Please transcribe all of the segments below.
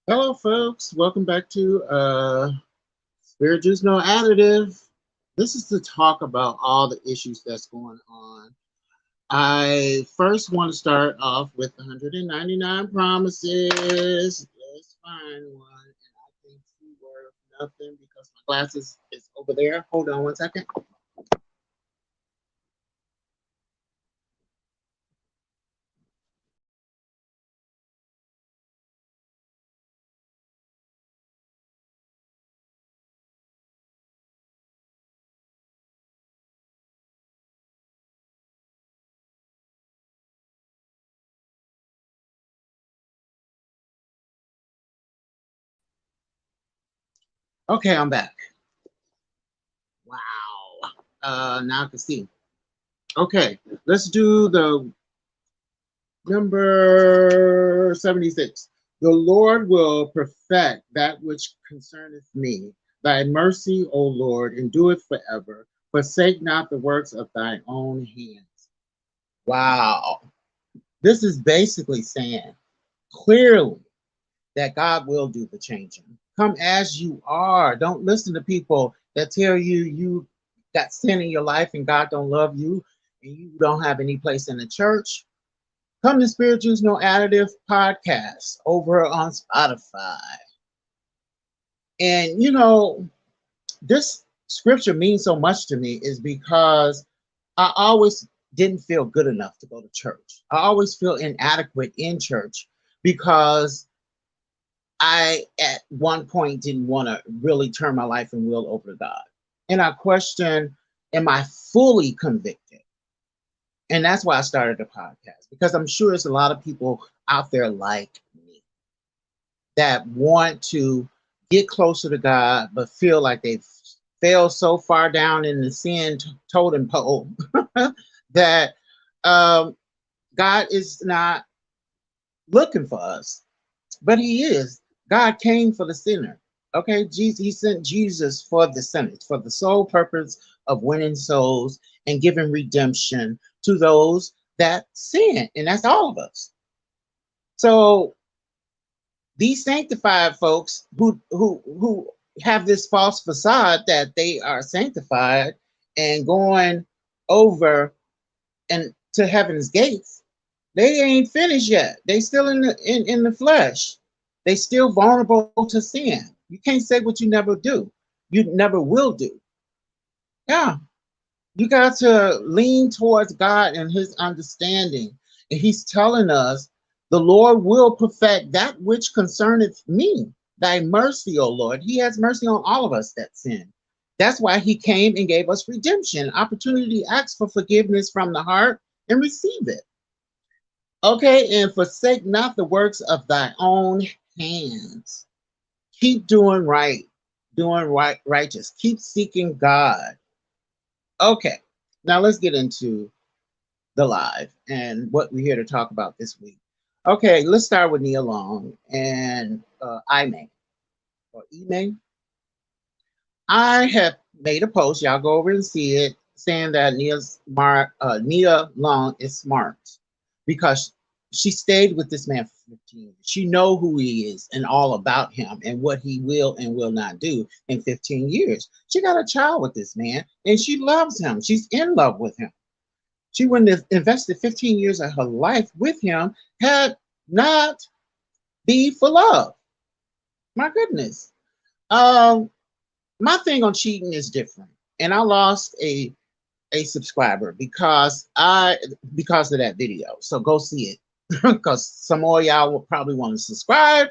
Hello, folks. Welcome back to Spirit Juice No Additive. This is to talk about all the issues that's going on. I first want to start off with 199 promises. Let's find one. And I think she worth nothing because my glasses is over there. Hold on one second. Okay, I'm back. Wow. Now I can see. Okay, let's do the number 76. The Lord will perfect that which concerneth me. Thy mercy, O Lord, endureth forever. Forsake not the works of thine own hands. Wow. This is basically saying clearly that God will do the changing. Come as you are. Don't listen to people that tell you got sin in your life and God don't love you and you don't have any place in the church. Come to Spirit Juice No Additive podcast over on Spotify. And this scripture means so much to me is because I always didn't feel good enough to go to church. I always feel inadequate in church because I at one point didn't want to really turn my life and will over to God. And I question, am I fully convicted? And that's why I started the podcast, because I'm sure there's a lot of people out there like me that want to get closer to God, but feel like they've fell so far down in the sin totem pole that um, God is not looking for us, but He is. God came for the sinner. Okay, Jesus, He sent Jesus for the sinners, for the sole purpose of winning souls and giving redemption to those that sin, and that's all of us. So these sanctified folks who have this false facade that they are sanctified and going over and to heaven's gates, they ain't finished yet. They still in the flesh. They still vulnerable to sin. You can't say what you never do. You never will do. Yeah. You got to lean towards God and His understanding. And He's telling us, the Lord will perfect that which concerneth me. Thy mercy, O Lord. He has mercy on all of us that sin. That's why He came and gave us redemption, opportunity to ask for forgiveness from the heart and receive it. Okay, and forsake not the works of thy own hands. Keep doing right, righteous. Keep seeking God. Okay, now let's get into the live and what we're here to talk about this week. Okay, let's start with Nia Long and IMAY or EMAY. I have made a post, y'all go over and see it, saying that Nia Long is smart because she stayed with this man for 15 years. She know who he is and all about him and what he will and will not do in 15 years. She got a child with this man and she loves him. She's in love with him. She wouldn't have invested 15 years of her life with him had not be for love. My goodness. Um, my thing on cheating is different. And I lost a subscriber because of that video. So go see it. Because some more y'all will probably want to subscribe,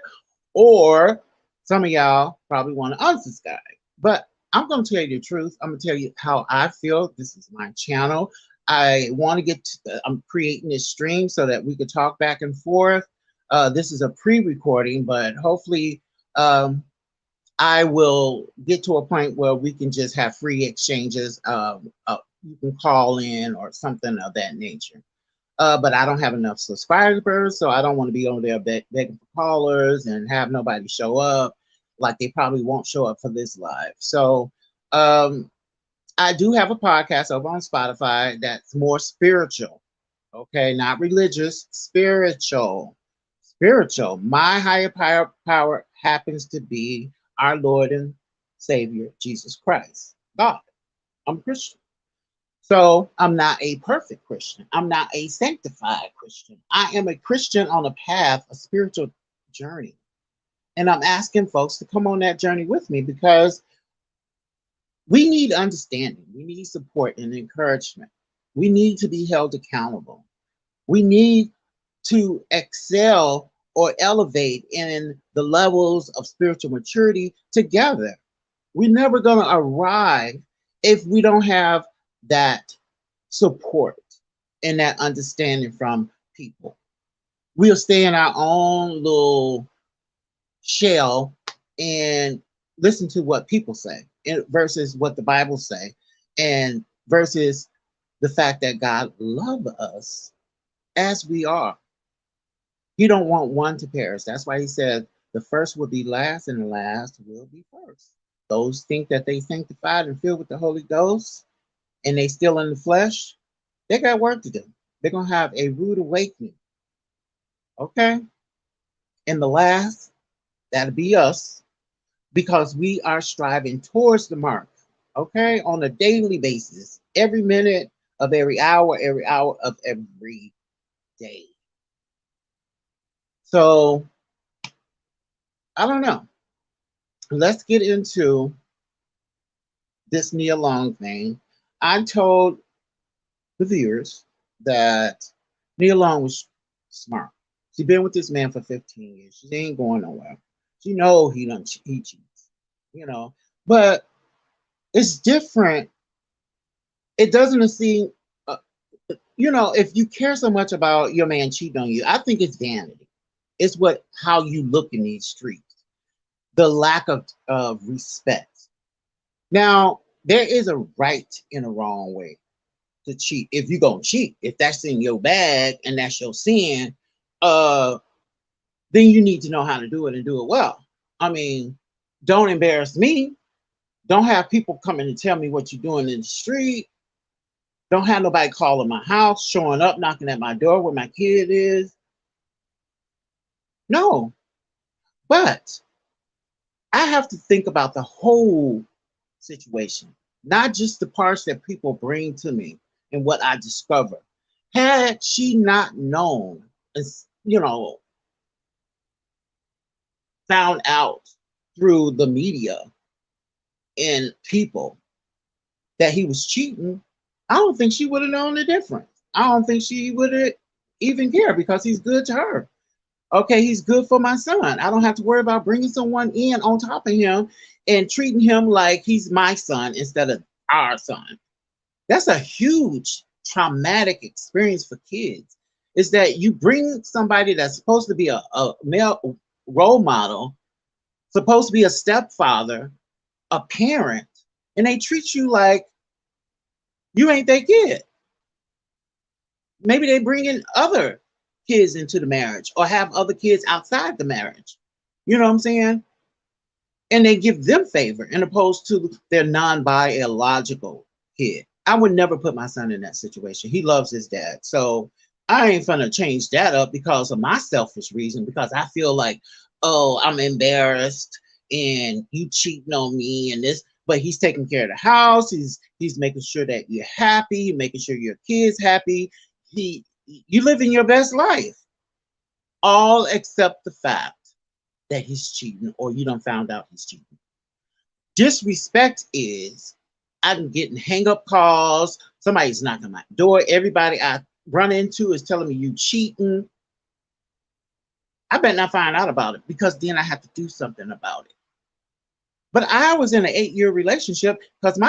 or some of y'all probably want to unsubscribe. But I'm going to tell you the truth. I'm going to tell you how I feel. This is my channel. I want to I'm creating this stream so that we could talk back and forth. This is a pre-recording, but hopefully I will get to a point where we can just have free exchanges. You can call in or something of that nature. But I don't have enough subscribers, so I don't want to be over there begging for callers and have nobody show up. Like they probably won't show up for this live. So I do have a podcast over on Spotify that's more spiritual. Okay, not religious, spiritual. spiritual. My higher power happens to be our Lord and Savior, Jesus Christ, God. I'm Christian. So I'm not a perfect Christian. I'm not a sanctified Christian. I am a Christian on a path, a spiritual journey. And I'm asking folks to come on that journey with me because we need understanding. We need support and encouragement. We need to be held accountable. We need to excel or elevate in the levels of spiritual maturity together. We're never going to arrive if we don't have that support and that understanding from people. We'll stay in our own little shell and listen to what people say versus what the Bible say, and versus the fact that God loves us as we are. He don't want one to perish. That's why he said the first will be last and the last will be first. Those think that they sanctified and filled with the Holy Ghost and they still in the flesh, they got work to do. They're gonna have a rude awakening. Okay? And the last, that'll be us, because we are striving towards the mark. Okay, on a daily basis, every minute of every hour of every day. So I don't know. Let's get into this Nia Long thing. I told the viewers that Nia Long was smart. She's been with this man for 15 years. She ain't going nowhere. She know he cheats, you know. But it's different. It doesn't seem, if you care so much about your man cheating on you, I think it's vanity. It's how you look in these streets. The lack of respect. Now, there is a right and a wrong way to cheat. If you're gonna cheat, if that's in your bag and that's your sin, uh, then you need to know how to do it and do it well. I mean, don't embarrass me. Don't have people coming and tell me what you're doing in the street. Don't have nobody calling my house, showing up, knocking at my door where my kid is. No, but I have to think about the whole situation, not just the parts that people bring to me and what I discover. Had she not known, you know, found out through the media and people that he was cheating, I don't think she would have known the difference. I don't think she would have even cared because he's good to her. Okay, he's good for my son. I don't have to worry about bringing someone in on top of him and treating him like he's my son instead of our son. That's a huge traumatic experience for kids. Is that you bring somebody that's supposed to be a male role model, supposed to be a stepfather, a parent, and they treat you like you ain't their kid. Maybe they bring in other kids into the marriage or have other kids outside the marriage. You know what I'm saying? And they give them favor in opposed to their non-biological kid. I would never put my son in that situation. He loves his dad. So I ain't gonna change that up because of my selfish reason, because I feel like, oh, I'm embarrassed and you cheating on me and this, but he's taking care of the house. He's making sure that you're happy, making sure your kid's happy. You living your best life, all except the fact that he's cheating or you don't found out he's cheating. Disrespect is I'm getting hang up calls, somebody's knocking on my door, everybody I run into is telling me you cheating. I better not find out about it because then I have to do something about it. But I was in an 8-year relationship because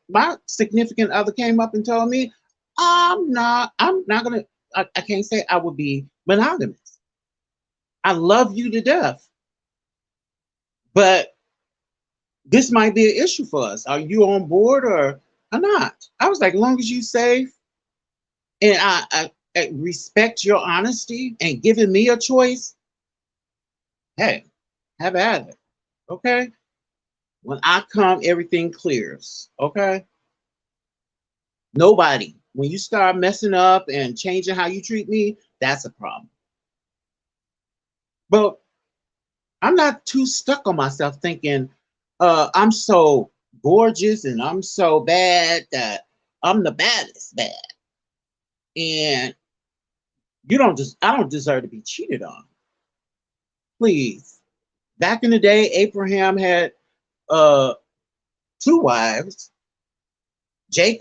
my significant other came up and told me I'm not gonna I can't say I would be monogamous. I love you to death, but this might be an issue for us. Are you on board or not? I was like, as long as you safe and I respect your honesty and giving me a choice, hey, have at it. Okay. When I come, everything clears. Okay. Nobody. When you start messing up and changing how you treat me, that's a problem. But I'm not too stuck on myself thinking I'm so gorgeous and I'm so bad that I'm the baddest bad. And I don't deserve to be cheated on. Please. Back in the day, Abraham had uh two wives. He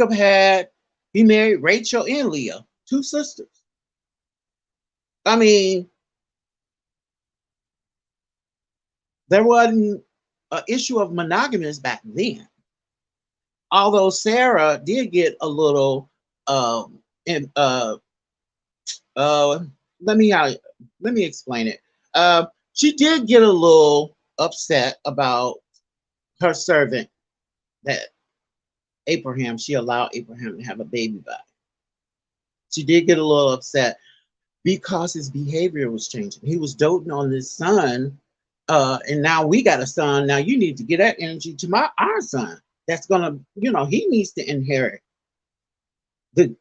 married Rachel and Leah, two sisters. I mean, there wasn't an issue of monogamous back then. Although Sarah did get a little and uh let me how let me explain it. She did get a little upset about her servant that she allowed Abraham to have a baby by. She did get a little upset because his behavior was changing. He was doting on his son, and now we got a son. Now you need to get that energy to our son. That's gonna, he needs to inherit the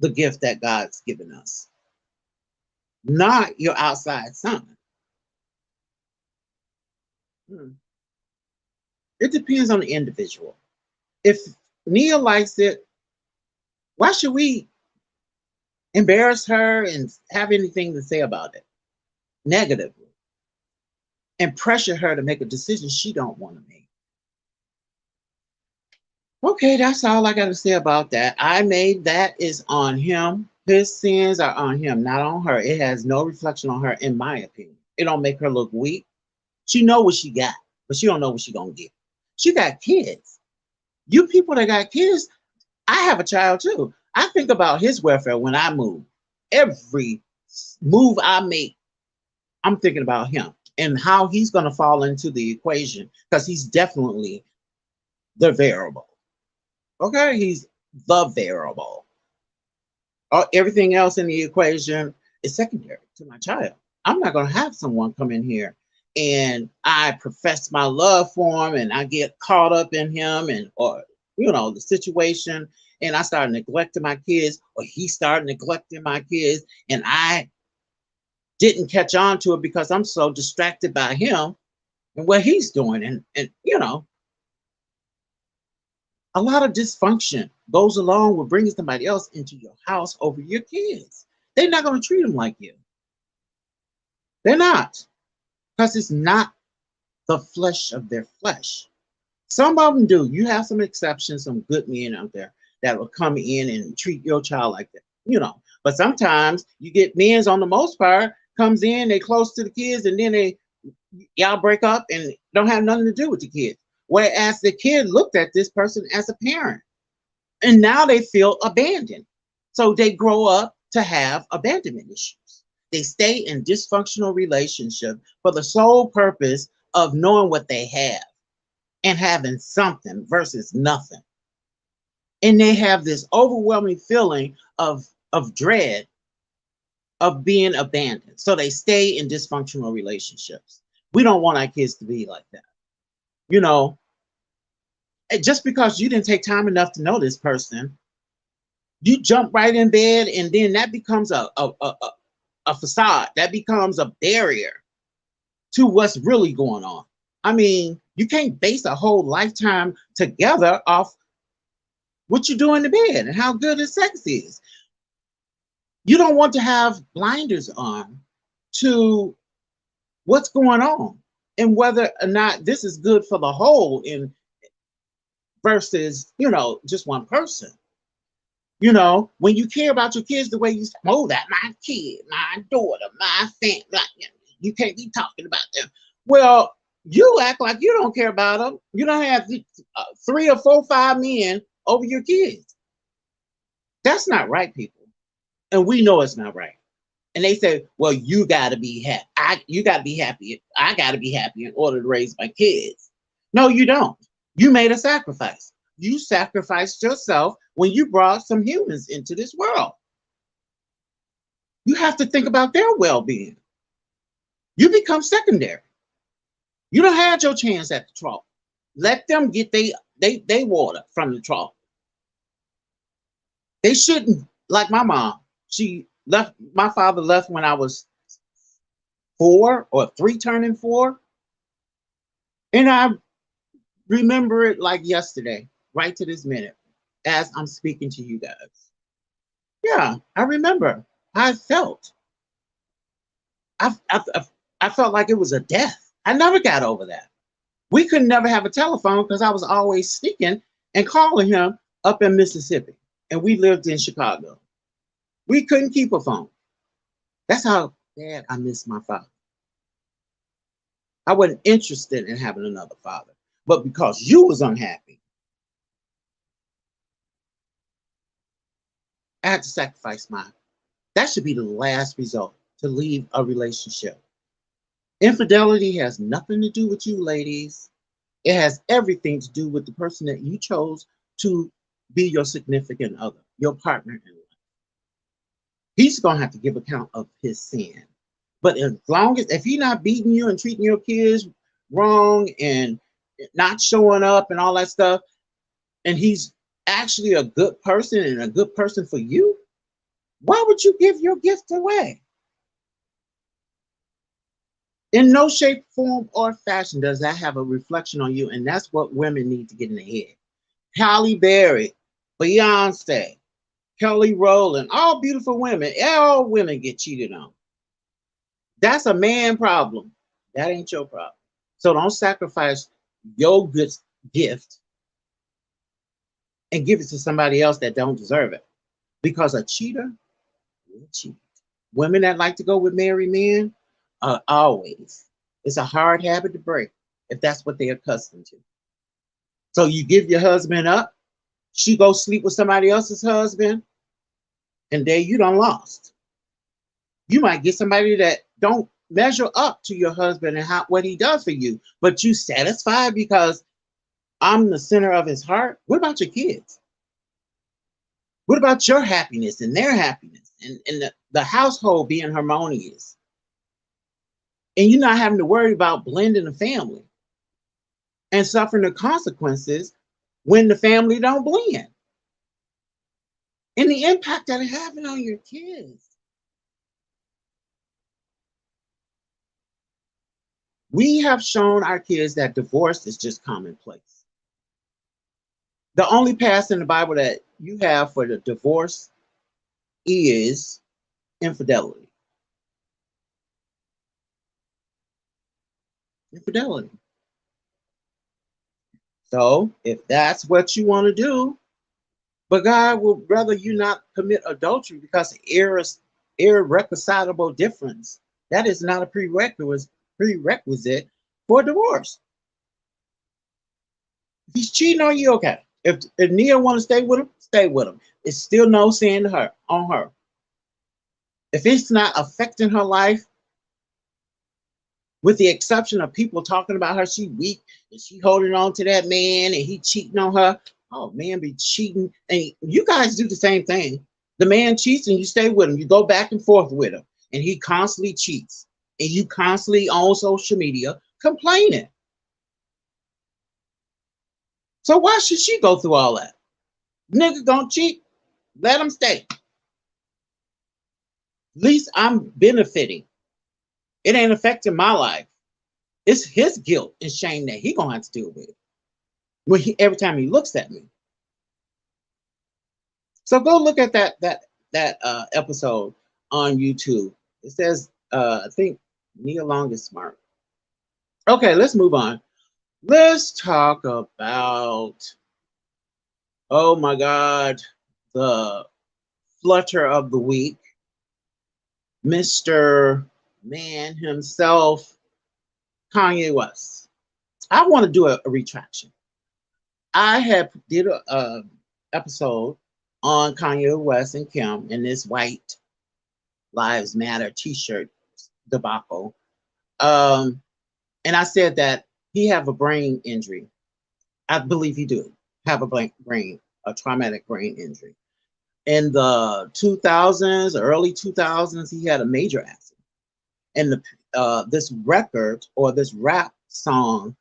the gift that God's given us, not your outside son. Hmm. It depends on the individual. If Nia likes it, why should we embarrass her and have anything to say about it negatively and pressure her to make a decision she don't want to make? Okay, that's all I got to say about that. That is on him. His sins are on him, not on her. It has no reflection on her, in my opinion. It don't make her look weak. She know what she got, but she don't know what she gonna get. She got kids. You people that got kids, I have a child too. I think about his welfare when I move. Every move I make, I'm thinking about him and how he's gonna fall into the equation because he's definitely the variable. Okay, he's the variable. Everything else in the equation is secondary to my child. I'm not going to have someone come in here and I profess my love for him and I get caught up in him or the situation, and I start neglecting my kids or he started neglecting my kids and I didn't catch on to it because I'm so distracted by him and what he's doing, and a lot of dysfunction goes along with bringing somebody else into your house over your kids. They're not going to treat them like you. They're not, because it's not the flesh of their flesh. Some of them do. You have some exceptions, some good men out there that will come in and treat your child like that. But sometimes you get men's on the most part comes in, they close to the kids, and then y'all break up and don't have nothing to do with the kids. Whereas the kid looked at this person as a parent, and now they feel abandoned. So they grow up to have abandonment issues. They stay in dysfunctional relationship for the sole purpose of knowing what they have and having something versus nothing. And they have this overwhelming feeling of dread of being abandoned. So they stay in dysfunctional relationships. We don't want our kids to be like that. You know, just because you didn't take time enough to know this person, you jump right in bed, and then that becomes a facade. That becomes a barrier to what's really going on. I mean, you can't base a whole lifetime together off what you do in the bed and how good the sex is. You don't want to have blinders on to what's going on and whether or not this is good for the whole in versus, just one person. When you care about your kids the way you say, oh, that my kid, my daughter, my family, you can't be talking about them. Well, you act like you don't care about them. You don't have 3 or 4, 5 men over your kids. That's not right, people. And we know it's not right. And they say, well, you got to be happy. You got to be happy. I got to be happy in order to raise my kids. No, you don't. You made a sacrifice. You sacrificed yourself when you brought some humans into this world. You have to think about their well-being. You become secondary. You don't have your chance at the trough. Let them get they water from the trough. They shouldn't, like my mom. My father left when I was 4 or 3 turning 4. And I remember it like yesterday, right to this minute, as I'm speaking to you guys. Yeah, I remember how I felt. I, I, I felt like it was a death. I never got over that. We could never have a telephone because I was always sneaking and calling him up in Mississippi. And we lived in Chicago. We couldn't keep a phone. That's how bad I miss my father. I wasn't interested in having another father. But because you was unhappy, I had to sacrifice mine. That should be the last result to leave a relationship. Infidelity has nothing to do with you, ladies. It has everything to do with the person that you chose to be your significant other, your partner in life. He's gonna have to give account of his sin. But as long as if he's not beating you and treating your kids wrong and not showing up and all that stuff, and he's actually a good person and a good person for you, why would you give your gift away? In no shape, form, or fashion does that have a reflection on you, and that's what women need to get in their head. Halle Berry, Beyonce, Kelly Rowland, all beautiful women. All women get cheated on. That's a man problem. That ain't your problem. So don't sacrifice your good gift and give it to somebody else that don't deserve it. Because a cheater will cheat. Women that like to go with married men are always. It's a hard habit to break if that's what they're accustomed to. So you give your husband up, she go sleep with somebody else's husband, and there you done lost. You might get somebody that don't measure up to your husband and how what he does for you, but you satisfied because I'm the center of his heart. What about your kids? What about your happiness and their happiness and the household being harmonious? And you're not having to worry about blending the family and suffering the consequences when the family don't blend. And the impact that it's having on your kids. We have shown our kids that divorce is just commonplace. The only path in the Bible that you have for the divorce is infidelity. Infidelity. So if that's what you want to do, but God would rather you not commit adultery because irreconcilable difference. That is not a prerequisite for divorce. If he's cheating on you, okay. If Nia want to stay with him, stay with him. It's still no sin to her on her. If it's not affecting her life, with the exception of people talking about her, she weak and she holding on to that man and he cheating on her. Oh, man be cheating. And you guys do the same thing. The man cheats and you stay with him. You go back and forth with him and he constantly cheats. And you constantly on social media complaining. So why should she go through all that? Nigga gonna cheat, let him stay. At least I'm benefiting. It ain't affecting my life. It's his guilt and shame that he gonna have to deal with when every time he looks at me. So go look at that episode on YouTube. It says I think Nia Long is smart. Okay, let's move on. Let's talk about, oh my God, the flutter of the week, Mr. Man himself, Kanye West. I want to do a retraction. I had did a episode on Kanye West and Kim in this white Lives Matter T-shirt debacle, and I said that he have a brain injury. I believe he do have a traumatic brain injury. In the 2000s, early 2000s, he had a major accident, and this record or this rap song,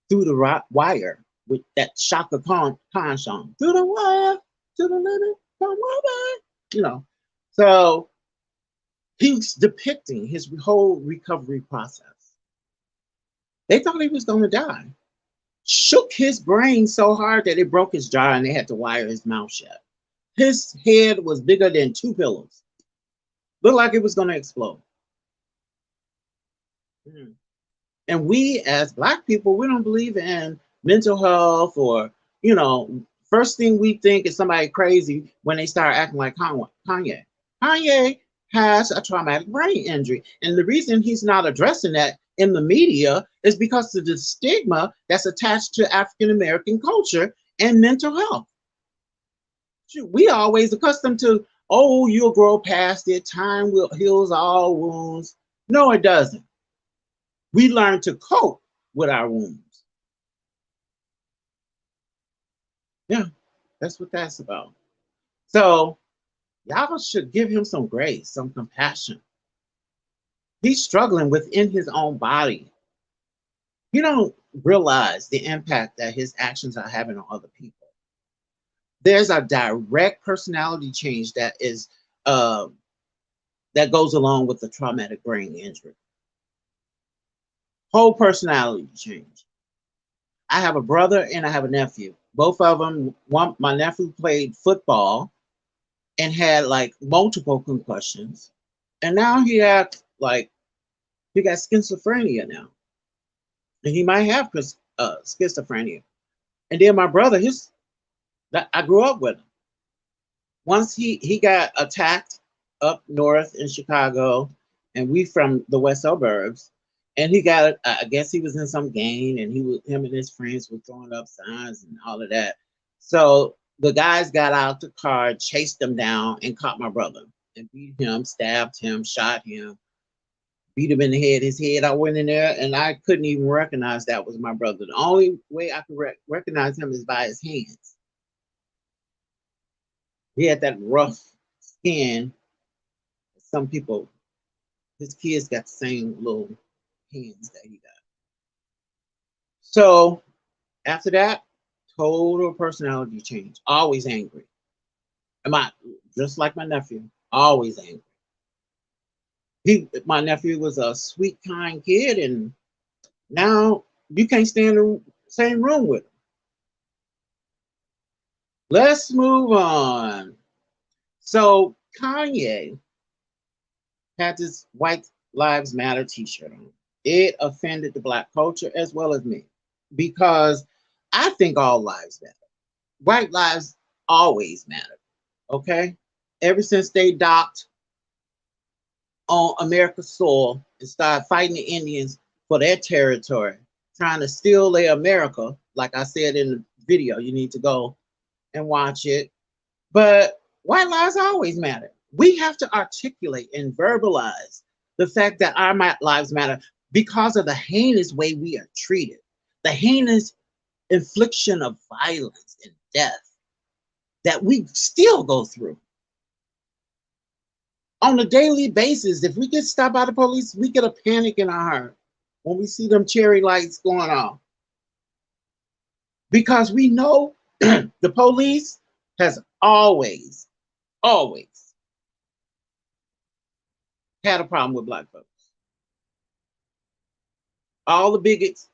Through the Wire, with that Shaka Khan song, Through the Wire, to the limit, come on, you know. So He's depicting his whole recovery process. They thought he was going to die. Shook his brain so hard that it broke his jaw and they had to wire his mouth shut. His head was bigger than two pillows. Looked like it was going to explode. Mm. And we, as Black people, we don't believe in mental health or, first thing we think is somebody crazy when they start acting like Kanye. Kanye has a traumatic brain injury. And the reason he's not addressing that in the media is because of the stigma that's attached to African American culture and mental health. We always accustomed to, oh, you'll grow past it, time will heals all wounds. No, it doesn't. We learn to cope with our wounds. Yeah, that's what that's about. So y'all should give him some grace, some compassion. He's struggling within his own body. You don't realize the impact that his actions are having on other people. There's a direct personality change uh, that goes along with the traumatic brain injury. Whole personality change. I have a brother and I have a nephew. Both of them, my nephew played football and had like multiple concussions. And now he got schizophrenia now. And he might have schizophrenia. And then my brother, I grew up with him. Once he got attacked up north in Chicago, and we from the west suburbs, and he got, I guess he was in some gang, and him and his friends were throwing up signs and all of that. So the guys got out the car, chased him down, and caught my brother and beat him, stabbed him, shot him, beat him in the head. His head, I went in there, and I couldn't even recognize that was my brother. The only way I could recognize him is by his hands. He had that rough skin. Some people, his kids got the same little hands that he got. So after that, total personality change. Always angry. Just like my nephew, always angry. My nephew was a sweet, kind kid, and now you can't stand in the same room with him. Let's move on. So Kanye had this White Lives Matter t-shirt on. It offended the Black culture as well as me because I think all lives matter. White lives always matter. Okay? Ever since they docked on America's soil and started fighting the Indians for their territory, trying to steal their America, like I said in the video, you need to go and watch it. But white lives always matter. We have to articulate and verbalize the fact that our lives matter because of the heinous way we are treated, the heinous infliction of violence and death that we still go through on a daily basis. If we get stopped by the police, we get a panic in our heart when we see them cherry lights going off because we know the police has always had a problem with Black folks. All the bigots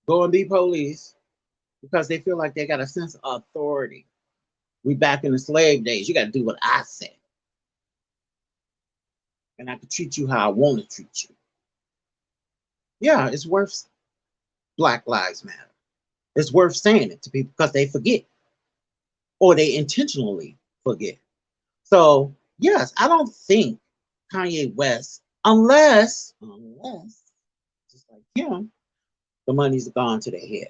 go and be police because they feel like they got a sense of authority. We back in the slave days. You got to do what I say. And I can treat you how I want to treat you. Yeah, it's worth Black Lives Matter. It's worth saying it to people because they forget or they intentionally forget. So, yes, I don't think Kanye West, unless, just like him, the money's gone to their head.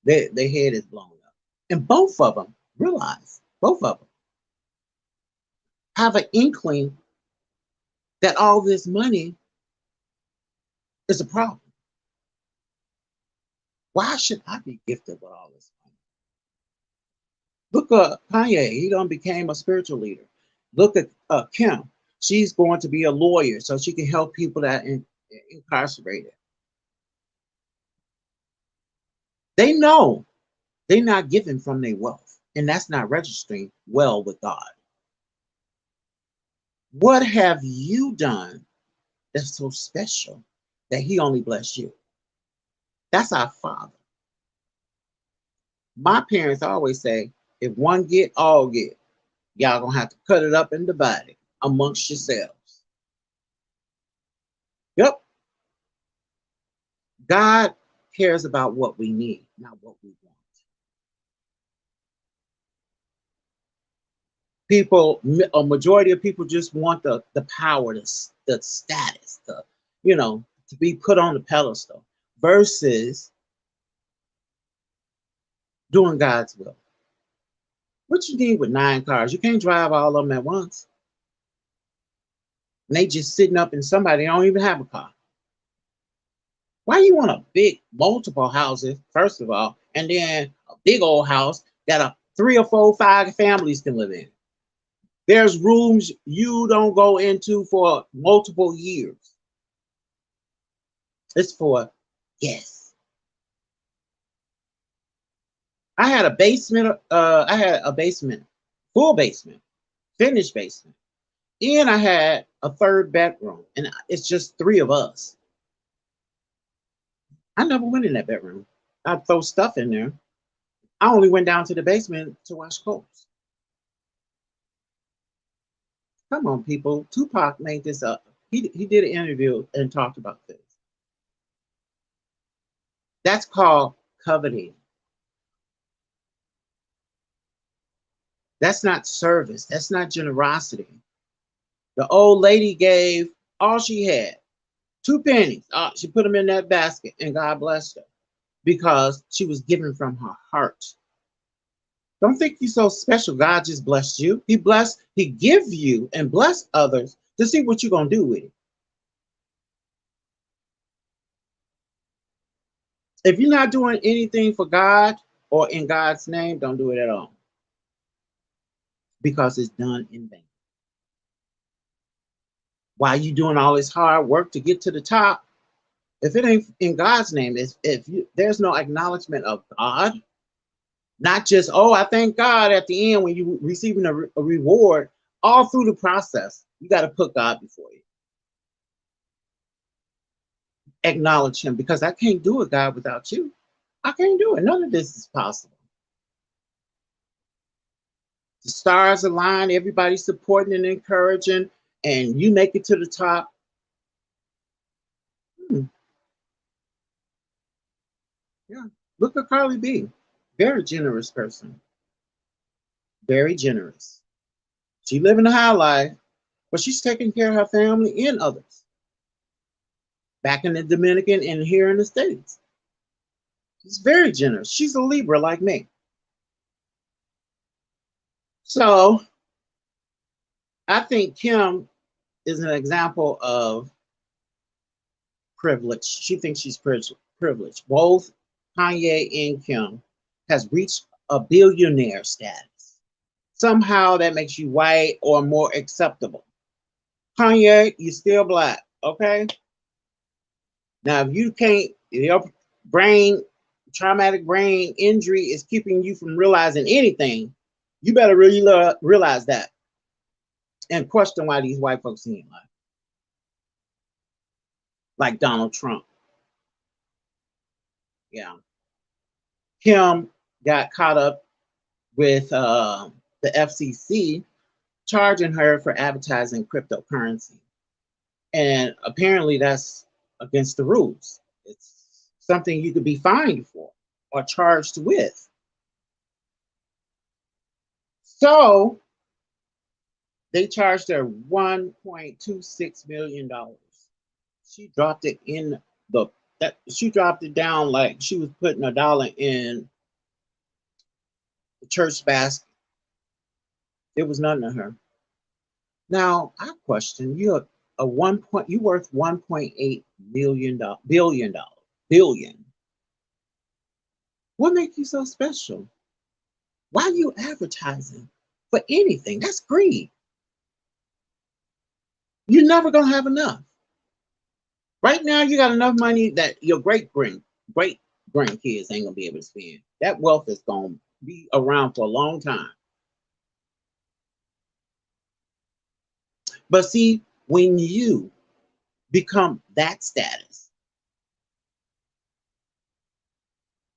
Their head is blown up. And both of them realize, both of them have an inkling that all this money is a problem. Why should I be gifted with all this money? Look at Kanye, he done became a spiritual leader. Look at Kim, she's going to be a lawyer so she can help people that are incarcerated. They know they're not giving from their wealth, and that's not registering well with God. What have you done that's so special that he only blessed you? That's our Father. My parents always say, if one get, all get. Y'all gonna have to cut it up and divide it amongst yourselves. Yep. God cares about what we need, not what we want. People, a majority of people just want the power, the status, to be put on the pedestal versus doing God's will. What you need with 9 cars? You can't drive all of them at once. And they just sitting up in somebody don't even have a car. Why you want a big multiple houses, first of all, and then a big old house that 3 or 4, 5 families can live in? There's rooms you don't go into for multiple years. It's for guests. I had a basement, full basement, finished basement. And I had a 3rd bedroom, and it's just 3 of us. I never went in that bedroom. I'd throw stuff in there. I only went down to the basement to wash clothes. Come on, people. Tupac made this up. He did an interview and talked about this. That's called coveting. That's not service. That's not generosity. The old lady gave all she had, 2 pennies. She put them in that basket, and God blessed her because she was giving from her heart. Don't think you're so special. God just blessed you. He give you and bless others to see what you're going to do with it. If you're not doing anything for God or in God's name, don't do it at all, because it's done in vain. Why you doing all this hard work to get to the top? If it ain't in God's name, there's no acknowledgement of God, not just, oh, I thank God at the end when you receiving a reward. All through the process, you got to put God before you. Acknowledge him, because I can't do it, God, without you. I can't do it. None of this is possible. The stars align, everybody's supporting and encouraging, and you make it to the top. Yeah. Look at Carly B. Very generous person. Very generous. She living a high life, but she's taking care of her family and others. Back in the Dominican and here in the States. She's very generous. She's a Libra like me. So I think Kim is an example of privilege. She thinks she's privileged. Both Kanye and Kim has reached a billionaire status. Somehow that makes you white or more acceptable. Kanye, you still black, okay? Now, if you can't, if your traumatic brain injury is keeping you from realizing anything, you better really realize that and question why these white folks ain't like Donald Trump. Yeah. Kim got caught up with the FCC charging her for advertising cryptocurrency. And apparently that's against the rules. It's something you could be fined for or charged with. So they charged her $1.26 million. She dropped it she dropped it down like she was putting $1 in the church basket. It was nothing to her. Now I question you. You worth $1.8 billion. What makes you so special? Why are you advertising for anything? That's greed. You're never gonna have enough. Right now, you got enough money that your great grandkids ain't gonna be able to spend. That wealth is gonna be around for a long time. But see, when you become that status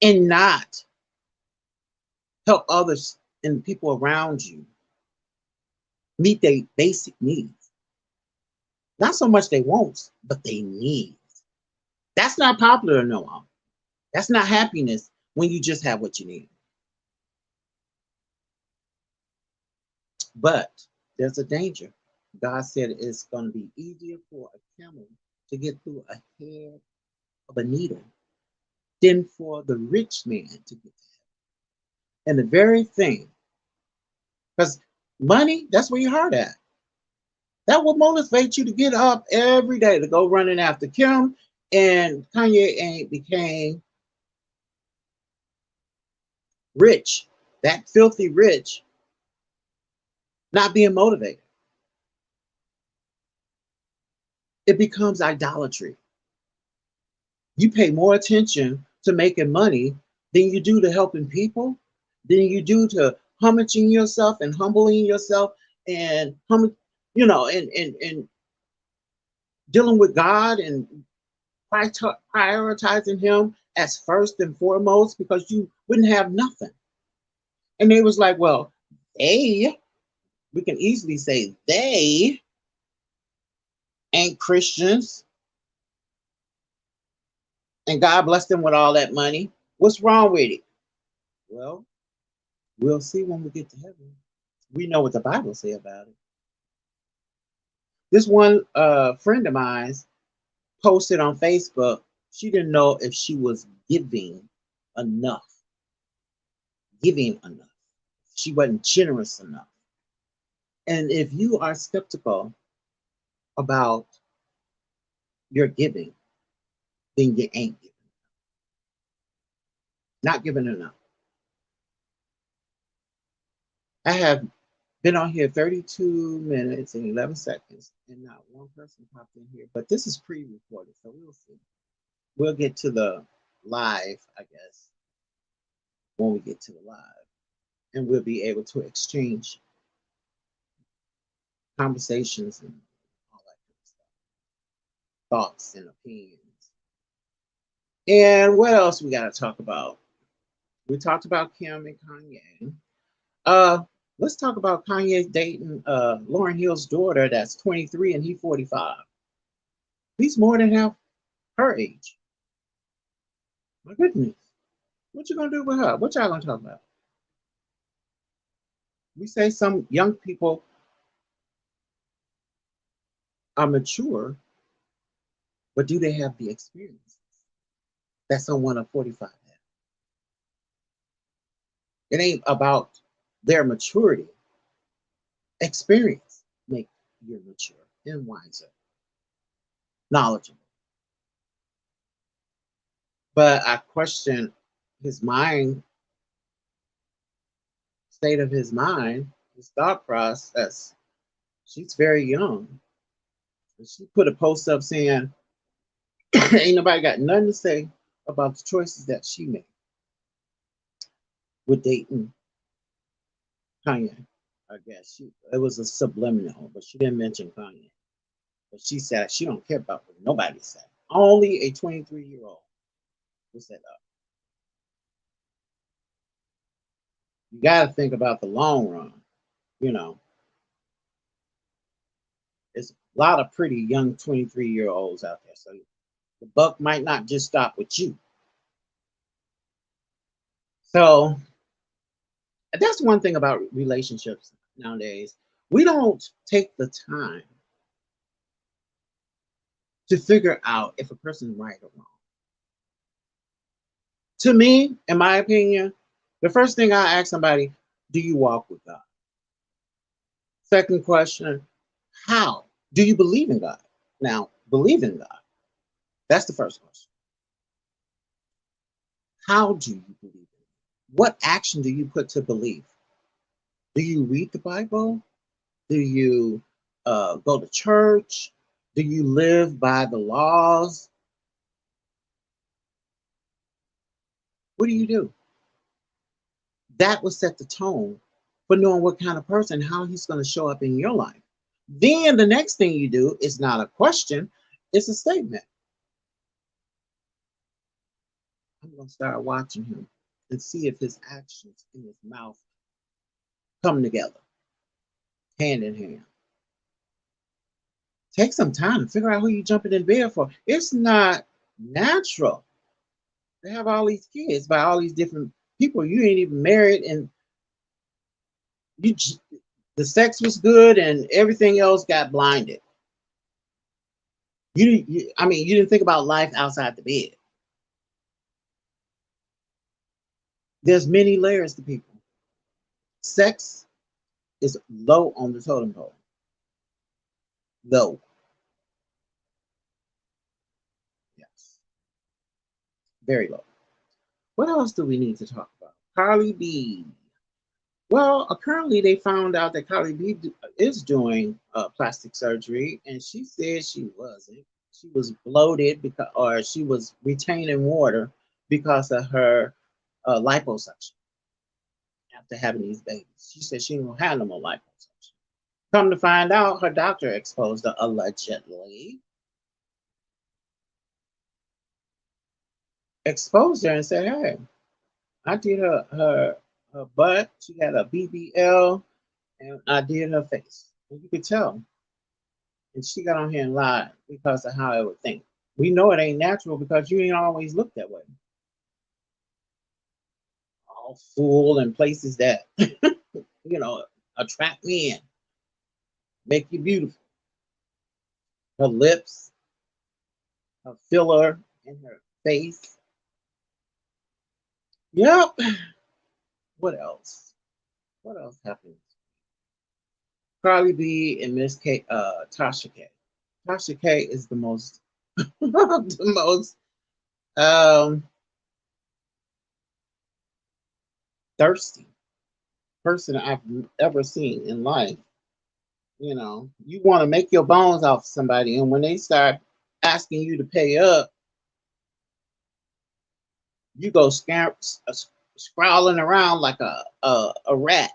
and not help others and people around you meet their basic needs, not so much they wants, but they needs. That's not popular no more. That's not happiness when you just have what you need. But there's a danger. God said it's going to be easier for a camel to get through a head of a needle than for the rich man to get there. And the very thing, because money, that's where your heart at. That will motivate you to get up every day to go running after Kim and Kanye ain't became rich, that filthy rich, not being motivated. It becomes idolatry. You pay more attention to making money than you do to helping people, than you do to hummuching yourself and humbling yourself and and dealing with God and prioritizing Him as first and foremost because you wouldn't have nothing. And they was like, well, we can easily say they ain't Christians and God blessed them with all that money. What's wrong with it? Well, we'll see when we get to heaven. We know what the Bible say about it. This one friend of mine posted on Facebook, she didn't know if she was enough, giving enough. She wasn't generous enough. And if you are skeptical about your giving, then you ain't giving. Not giving enough. I have been on here 32 minutes and 11 seconds, and not one person popped in here. But this is pre-recorded, so we'll see. We'll get to the live, I guess, when we get to the live. And we'll be able to exchange conversations and all that kind of stuff, thoughts and opinions. And what else we got to talk about? We talked about Kim and Kanye. Let's talk about Kanye dating Lauryn Hill's daughter that's 23 and he's 45. He's more than half her age. My goodness. What you gonna do with her? What y'all gonna talk about? We say some young people are mature, but do they have the experience that someone of 45 has? It ain't about their maturity. Experience make you mature and wiser, knowledgeable. But I question his mind, state of his mind, his thought process. She's very young. She put a post up saying, ain't nobody got nothing to say about the choices that she made with dating Kanye. I guess it was a subliminal, but she didn't mention Kanye. But she said she don't care about what nobody said. Only a 23-year-old was set up. You got to think about the long run. You know, there's a lot of pretty young 23-year-olds out there. So the buck might not just stop with you. So that's one thing about relationships nowadays. We don't take the time to figure out if a person's right or wrong. To me, in my opinion, the first thing I ask somebody, do you walk with God? Second question, how? Do you believe in God? Now, believe in God. That's the first question. How do you believe in it? What action do you put to believe? Do you read the Bible? Do you go to church? Do you live by the laws? What do you do? That will set the tone for knowing what kind of person, how he's going to show up in your life. Then the next thing you do is not a question, it's a statement. I'm going to start watching him and see if his actions and his mouth come together, hand in hand. Take some time to figure out who you're jumping in bed for. It's not natural to have all these kids by all these different people you ain't even married, and you the sex was good and everything else got blinded. I mean, you didn't think about life outside the bed. There's many layers to people. Sex is low on the totem pole. Low. Yes. Very low. What else do we need to talk about? Carly B. Well, currently they found out that Carly B is doing plastic surgery, and she said she wasn't. She was bloated because, or she was retaining water because of her liposuction after having these babies. She said she don't have no more liposuction. Come to find out, her doctor exposed her allegedly. Exposed her and said, "Hey, I did her butt. She had a BBL, and I did her face. And you could tell." And she got on here and lied because of how I would think. We know it ain't natural because you ain't always looked that way. All full in places that attract men, make you beautiful. Her lips, her filler in her face. Yep. What else? What else happened? Carly B and Miss K, Tasha K. Tasha K is the most, the most thirsty person I've ever seen in life. You want to make your bones off somebody, and when they start asking you to pay up, you go scrawling around like a rat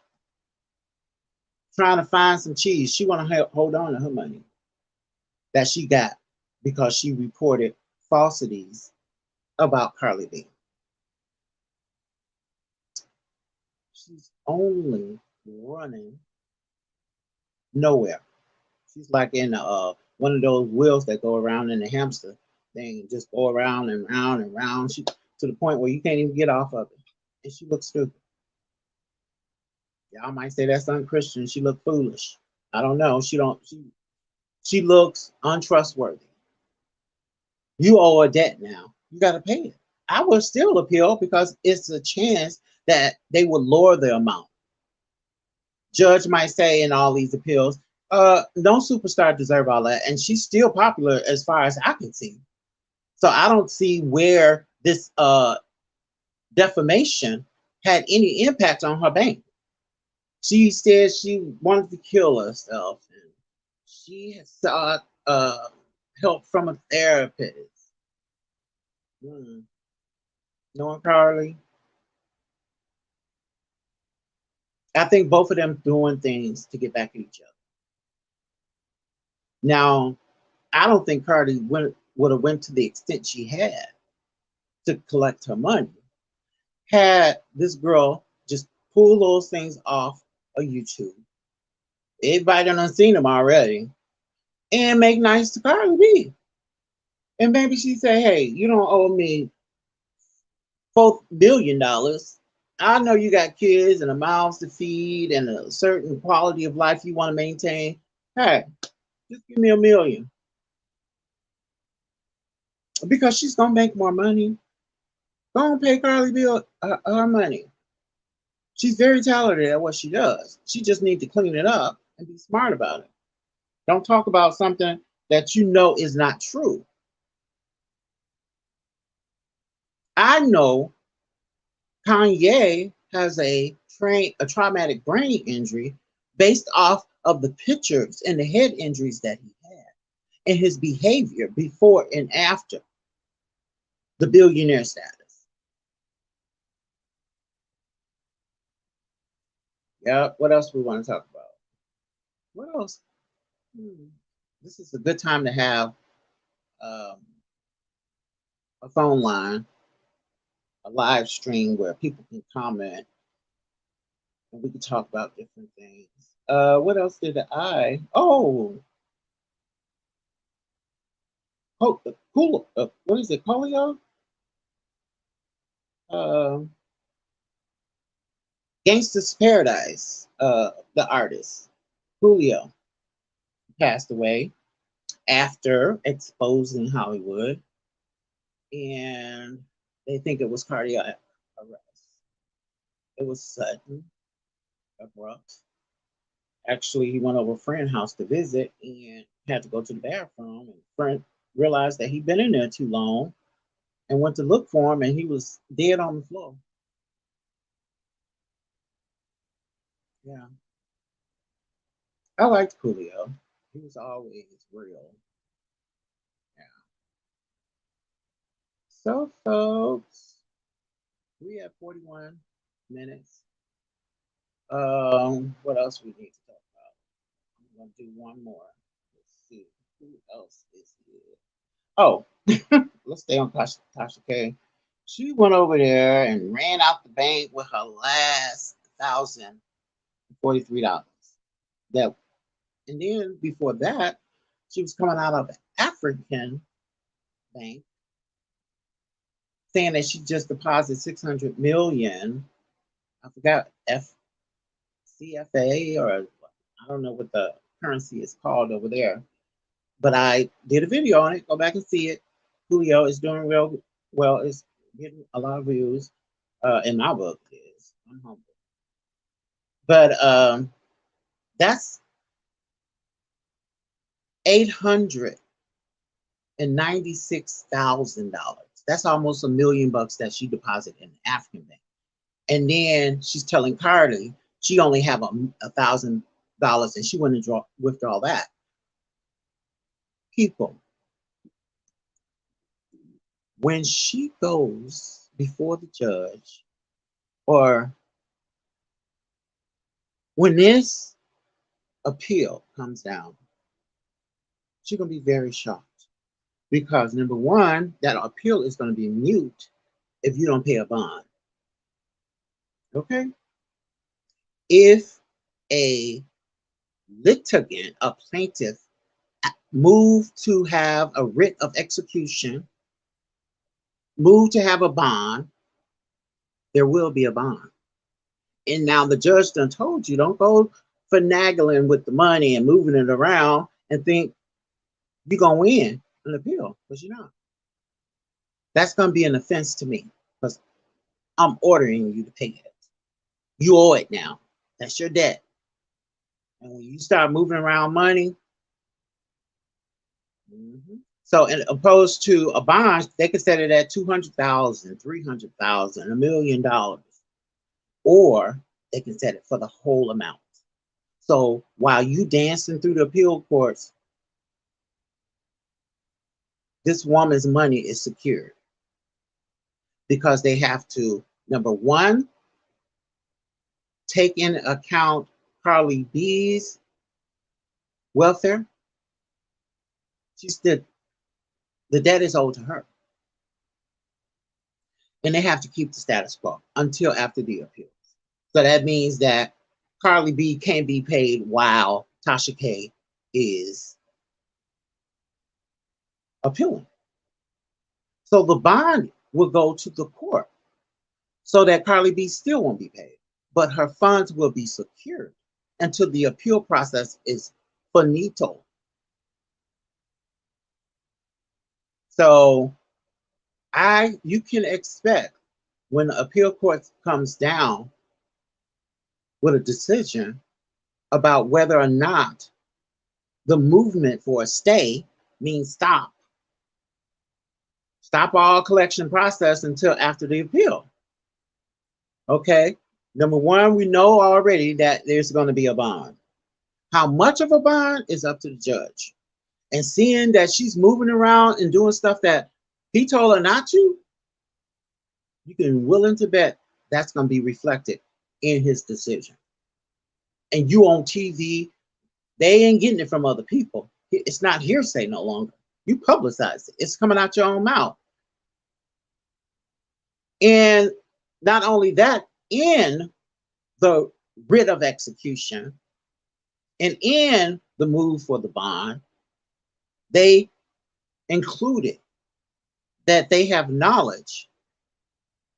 trying to find some cheese. She want to hold on to her money that she got because she reported falsities about Carly B. She's only running nowhere. She's like in one of those wheels that go around in the hamster thing, just go around and round and round. She to the point where you can't even get off of it, and she looks stupid. Y'all might say that's unchristian. She looked foolish. I don't know. She don't. She looks untrustworthy. You owe a debt now. You got to pay it. I will still appeal because it's a chance that they will lower the amount. Judge might say in all these appeals, no superstar deserve all that, and she's still popular as far as I can see. So I don't see where this defamation had any impact on her bank. She said she wanted to kill herself, and she sought help from a therapist. Knowing Carly, I think both of them doing things to get back at each other. Now, I don't think Cardi would have went to the extent she had to collect her money had this girl just pull those things off of YouTube. Everybody done seen them already, and make nice to Cardi B. And maybe she say, "Hey, you don't owe me $4 billion. I know you got kids and a mouths to feed and a certain quality of life you want to maintain. Hey, just give me $1 million." Because she's gonna make more money. Go and pay Carly B her money. She's very talented at what she does. She just needs to clean it up and be smart about it. Don't talk about something that you know is not true. I know Kanye has a traumatic brain injury based off of the pictures and the head injuries that he had and his behavior before and after the billionaire status. Yeah, what else we want to talk about? What else? Hmm. This is a good time to have um, a phone line, a live stream where people can comment and we can talk about different things. What else did I? Cool. What is it? Polio? Uh, Gangsta's Paradise. The artist Julio passed away after exposing Hollywood, and they think it was cardiac arrest. It was sudden, abrupt. Actually, he went over a friend's house to visit and had to go to the bathroom. And friend realized that he'd been in there too long and went to look for him, and he was dead on the floor. Yeah, I liked Coolio. He was always real. Yeah. So, folks, we have 41 minutes. What else we need to talk about? I'm gonna do one more. Let's see who else is here. Oh, let's stay on Tasha K. She went over there and ran out the bank with her last $1,043. That, and then before that, she was coming out of an African bank saying that she just deposited 600 million. I forgot FCFA, or I don't know what the currency is called over there. But I did a video on it. Go back and see it. Julio is doing real well. It's getting a lot of views. In my book, is I'm humble. But that's $896,000. That's almost $1 million that she deposited in the African bank. And then she's telling Carly she only have $1,000 and she wouldn't withdraw that. People, when she goes before the judge, or when this appeal comes down, she's gonna be very shocked because number one, that appeal is gonna be mute if you don't pay a bond. Okay? If a litigant, a plaintiff, move to have a writ of execution, move to have a bond, there will be a bond. And now the judge done told you, don't go finagling with the money and moving it around and think you're gonna win an appeal, because you're not. That's gonna be an offense to me because I'm ordering you to pay it. You owe it now. That's your debt. And when you start moving around money, so in opposed to a bond, they could set it at 200,000, 300,000, $1 million, or they can set it for the whole amount. So while you dancing through the appeal courts, this woman's money is secured because they have to, number one, take into account Carly B's welfare. She's the debt is owed to her. And they have to keep the status quo until after the appeal. So that means that Carly B can't be paid while Tasha K is appealing. So the bond will go to the court so that Carly B still won't be paid, but her funds will be secured until the appeal process is finito. So you can expect when the appeal court comes down with a decision about whether or not the movement for a stay means stop all collection process until after the appeal. Okay, number one, we know already that there's going to be a bond. How much of a bond is up to the judge. And seeing that she's moving around and doing stuff that he told her not to, you can willing to bet that's going to be reflected in his decision. And you on TV They ain't getting it from other people. It's not hearsay no longer. You publicize it. It's coming out your own mouth. And not only that, in the writ of execution and in the move for the bond, they included that they have knowledge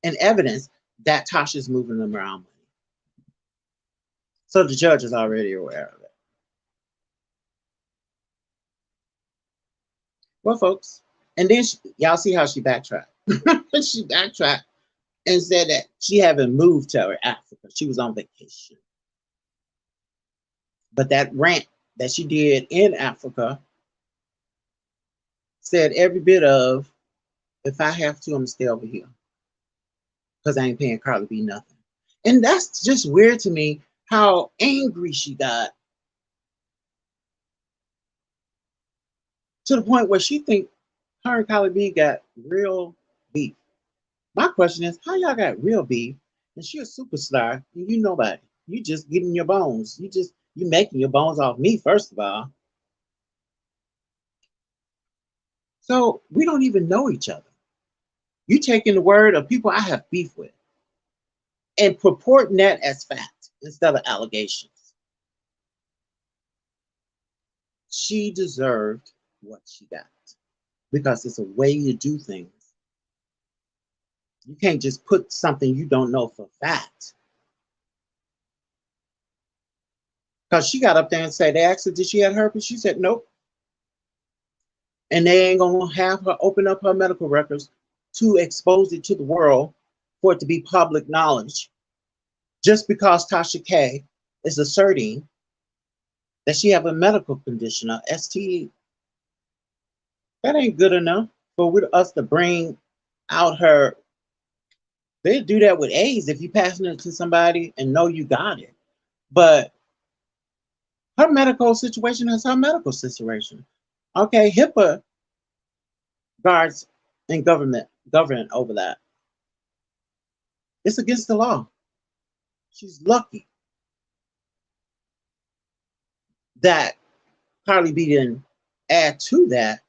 and evidence that Tasha's moving them around money. So the judge is already aware of it. Well, folks, and then y'all see how she backtracked. She backtracked and said that she hadn't moved to Africa. She was on vacation. But that rant that she did in Africa said every bit of, if I have to, I'm gonna stay over here because I ain't paying Carly B nothing. And that's just weird to me how angry she got to the point where she think her and Carly B got real beef. My question is, how y'all got real beef and she a superstar and you nobody? You just getting your bones. You making your bones off me, first of all. So we don't even know each other. You taking the word of people I have beef with and purporting that as fact instead of allegations. She deserved what she got because it's a way you do things. You can't just put something you don't know for fact. Because she got up there and said, they asked her, did she have herpes? She said, nope. And they ain't going to have her open up her medical records to expose it to the world for it to be public knowledge. Just because Tasha K is asserting that she have a medical condition, a STD. That ain't good enough for us to bring out her. They'll do that with AIDS if you passing it to somebody and know you got it. But her medical situation is her medical situation. Okay, HIPAA guards and govern over that. It's against the law. She's lucky that Carly B didn't add to that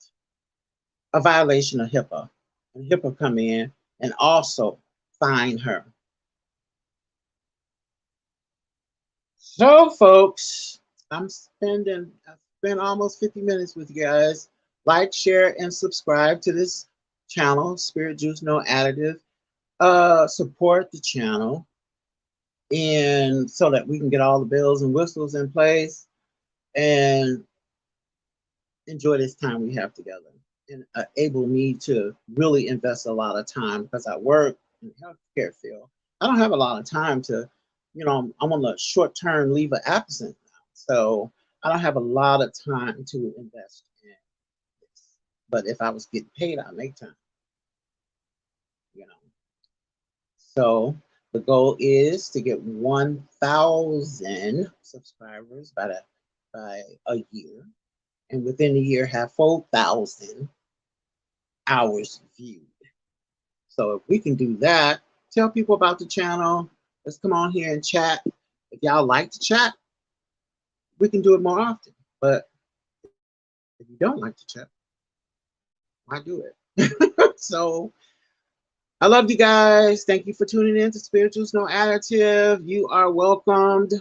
a violation of HIPAA. And HIPAA come in and also fine her. So, folks, I spent almost 50 minutes with you guys. Like, share, and subscribe to this channel, Spirit Juice No Additive. Support the channel, and so that we can get all the bells and whistles in place and enjoy this time we have together, and able me to really invest a lot of time because I work in the healthcare field. I don't have a lot of time to, I'm on the short-term leave of absence now, so I don't have a lot of time to invest in this. But if I was getting paid, I'd make time, So the goal is to get 1,000 subscribers by a year, and within a year have 4,000 hours viewed. So if we can do that, tell people about the channel. Let's come on here and chat. If y'all like to chat, we can do it more often. But if you don't like to chat, why do it? So I love you guys. Thank you for tuning in to Spirit Juice No Additive. You are welcomed,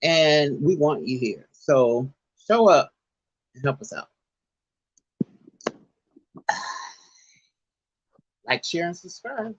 and we want you here. So show up and help us out. Like, share, and subscribe.